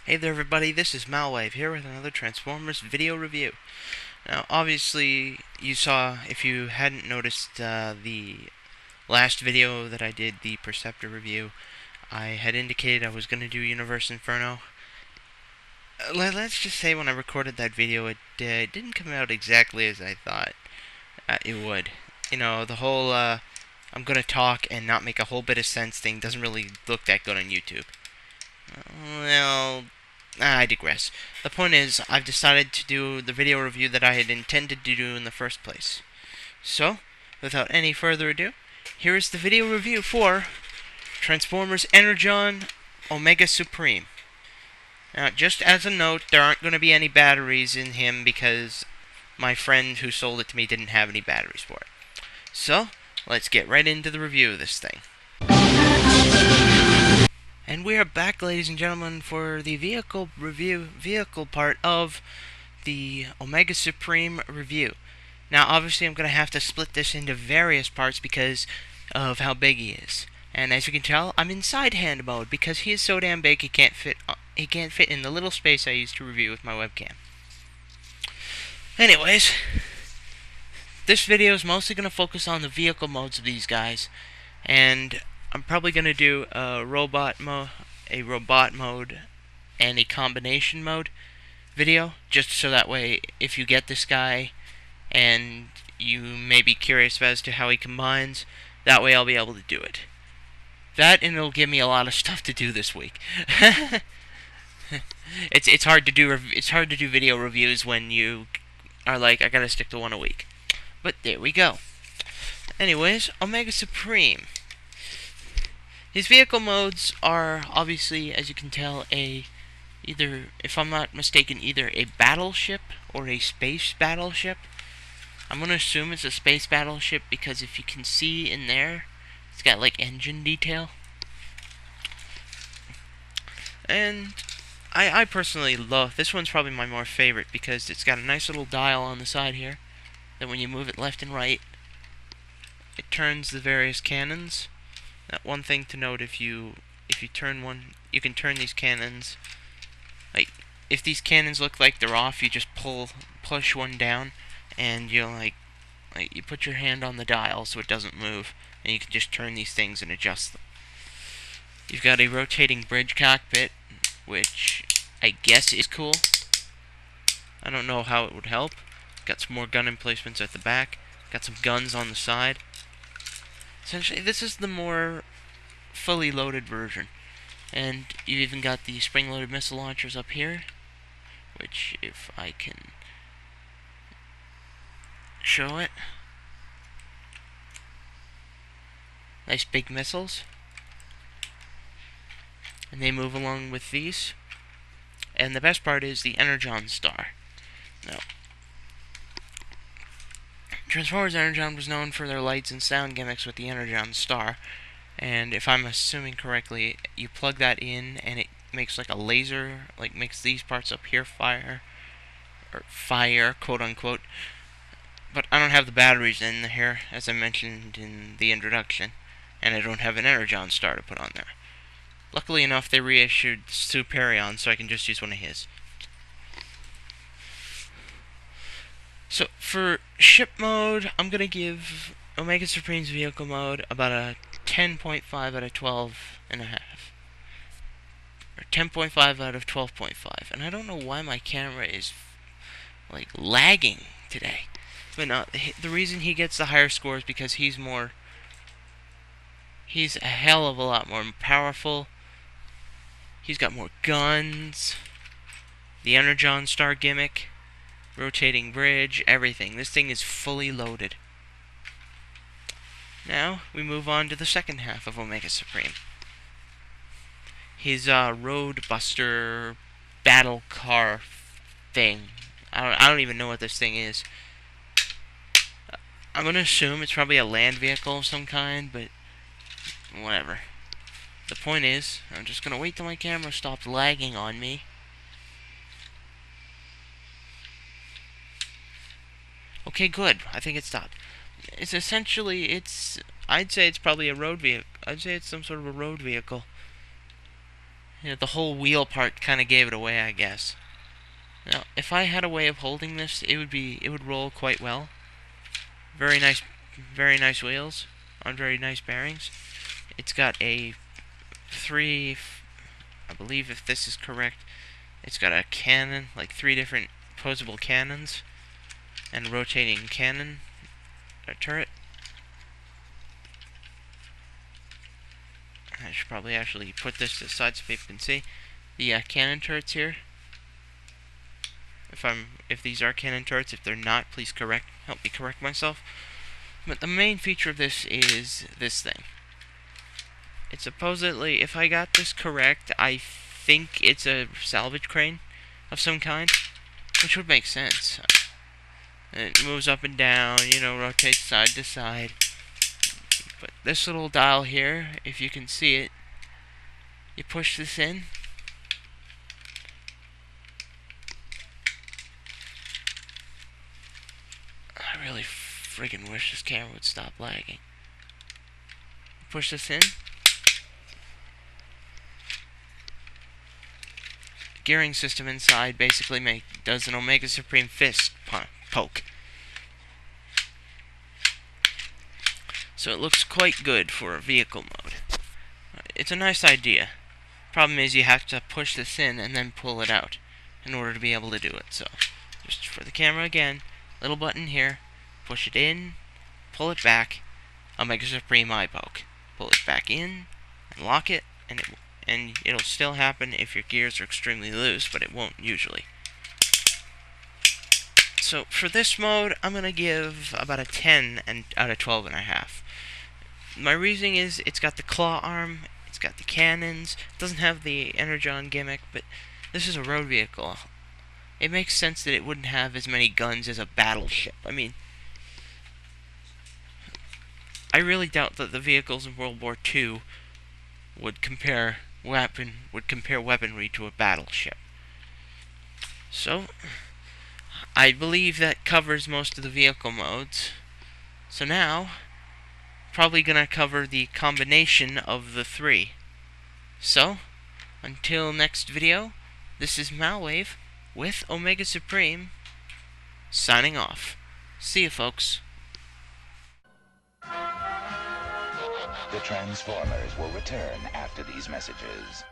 Hey there everybody, this is Malwave here with another Transformers video review. Now obviously you saw, if you hadn't noticed the last video that I did, the Perceptor review, I had indicated I was going to do Universe Inferno. Let's just say when I recorded that video it didn't come out exactly as I thought it would. You know, the whole I'm going to talk and not make a whole bit of sense thing doesn't really look that good on YouTube. Well, I digress. The point is, I've decided to do the video review that I had intended to do in the first place. So, without any further ado, here is the video review for Transformers Energon Omega Supreme. Now, just as a note, there aren't going to be any batteries in him because my friend who sold it to me didn't have any batteries for it. So, let's get right into the review of this thing. And we are back, ladies and gentlemen, for the vehicle part of the Omega Supreme review. Now, obviously, I'm going to have to split this into various parts because of how big he is. And as you can tell, I'm in side hand mode because he is so damn big he can't fit in the little space I use to review with my webcam. Anyways, this video is mostly going to focus on the vehicle modes of these guys, and I'm probably going to do a robot mode, and a combination mode video, just so that way if you get this guy and you may be curious as to how he combines, that way I'll be able to do it. That, and it'll give me a lot of stuff to do this week. It's hard to do video reviews when you are like, I gotta stick to one a week. But there we go. Anyways, Omega Supreme. His vehicle modes are obviously, as you can tell, either, if I'm not mistaken, either a battleship or a space battleship. I'm going to assume it's a space battleship because if you can see in there, it's got like engine detail. And I personally love, this one's probably my more favorite because it's got a nice little dial on the side here that when you move it left and right, it turns the various cannons. That one thing to note, if you turn one, you can turn these cannons. Like, if these cannons look like they're off, you just push one down, and you you put your hand on the dial so it doesn't move, and you can just turn these things and adjust them. You've got a rotating bridge cockpit, which I guess is cool. I don't know how it would help. Got some more gun emplacements at the back. Got some guns on the side. Essentially, this is the more fully loaded version. And you even got the spring-loaded missile launchers up here, which, if I can show it, nice big missiles. And they move along with these. And the best part is the Energon-star. Now, Transformers Energon was known for their lights and sound gimmicks with the Energon-star, and if I'm assuming correctly, you plug that in and it makes like a laser, like makes these parts up here fire, quote unquote. But I don't have the batteries in here, as I mentioned in the introduction, and I don't have an Energon-star to put on there. Luckily enough, they reissued Superion, so I can just use one of his. So, for ship mode, I'm going to give Omega Supreme's vehicle mode about a 10.5 out of 12.5. Or 10.5 out of 12.5. And I don't know why my camera is, like, lagging today. But no, the reason he gets the higher score is because he's a hell of a lot more powerful. He's got more guns. The Energon-star gimmick. Rotating bridge, everything. This thing is fully loaded. Now, we move on to the second half of Omega Supreme. His road buster battle car thing. I don't even know what this thing is. I'm gonna assume it's probably a land vehicle of some kind, but whatever. The point is, I'm just gonna wait till my camera stops lagging on me. Okay, good. I think it stopped. It's essentially, I'd say it's probably a road vehicle. I'd say it's some sort of a road vehicle. You know, the whole wheel part kind of gave it away, I guess. Now, if I had a way of holding this, it would roll quite well. Very nice wheels on very nice bearings. It's got a I believe if this is correct, it's got a cannon, like 3 different posable cannons, and a rotating cannon, a turret. I should probably actually put this to the side so people can see the cannon turrets here. If these are cannon turrets, if they're not, please help me correct myself. But the main feature of this is this thing. It's supposedly, if I got this correct, I think it's a salvage crane of some kind, which would make sense. It moves up and down, you know, rotates side to side. But this little dial here, if you can see it, you push this in. I really friggin' wish this camera would stop lagging. Push this in. Gearing system inside basically does an Omega Supreme fist poke. So it looks quite good for a vehicle mode. It's a nice idea. Problem is you have to push this in and then pull it out in order to be able to do it. So just for the camera again, little button here, push it in, pull it back, Omega Supreme eye poke. Pull it back in and lock it, and it'll still happen if your gears are extremely loose, but it won't usually. So for this mode, I'm gonna give about a 10 out of 12.5. My reasoning is it's got the claw arm, it's got the cannons, it doesn't have the Energon gimmick, but this is a road vehicle. It makes sense that it wouldn't have as many guns as a battleship. I mean, I really doubt that the vehicles in World War II would compare weaponry to a battleship. So, I believe that covers most of the vehicle modes. So now, probably gonna cover the combination of the 3. So, until next video, this is Malwave with Omega Supreme, signing off. See you, folks. The Transformers will return after these messages.